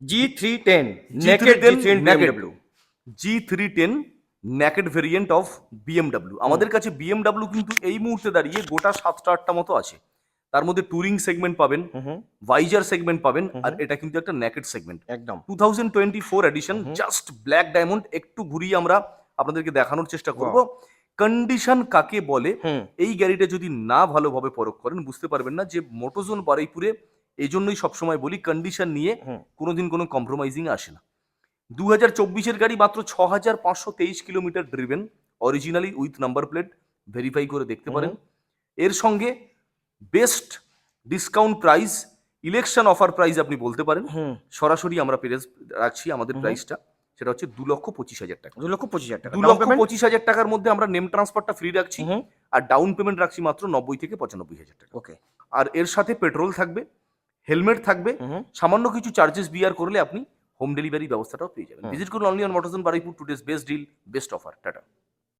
G310 naked G310 G310 naked BMW। G310 naked variant of BMW। আমাদের কাছে BMW কিন্তু এই মুহূর্তে দাঁড়িয়ে গোটা 7টা-8টা মতো আছে। তার মধ্যে টুরিং সেগমেন্ট পাবেন, ভাইজার সেগমেন্ট পাবেন, আর এটা কিন্তু একটা নেকেড সেগমেন্ট। একদম 2024 এডিশন, জাস্ট ব্ল্যাক ডায়মন্ড। একটু ঘুরিয়ে আমরা আপনাদেরকে দেখানোর চেষ্টা করব কন্ডিশন কাকে বলে। এই গাড়িটা যদি না ভালোভাবে পরখ করেন বুঝতে পারবেন না যে মোটোজোন বারুইপুরে এই জন্যই সবসময় বলি কন্ডিশন নিয়ে কোনোদিন কোনো কম্প্রোমাইজিং আসে না। 2024-এর গাড়ি, মাত্র 6523 kilometre driven, originally with number plate, verify করে দেখতে পারেন। এর সঙ্গে best discount price, election offer price আপনি বলতে পারেন। সরাসরি আমরা প্রাইস রাখছি, আমাদের প্রাইসটা সেটা হচ্ছে 2,25,000 টাকা। 2,25,000 টাকা। 2,25,000 টাকার মধ্যে আমরা নেম ট্রান্সফারটা ফ্রি রাখছি, আর ডাউন পেমেন্ট রাখছি মাত্র 90 থেকে 95,000 টাকা। ওকে। আর এর সাথে পেট্রোল থাকবে, হেলমেট থাকবে, সামান্য কিছু চার্জেস বিয়ার করলে আপনি হোম ডেলিভারি ব্যবস্থাটাও পেয়ে যাবেন। ভিজিট করুন only on Motorzone Baruipur. Today's best deal, best offer. Tata.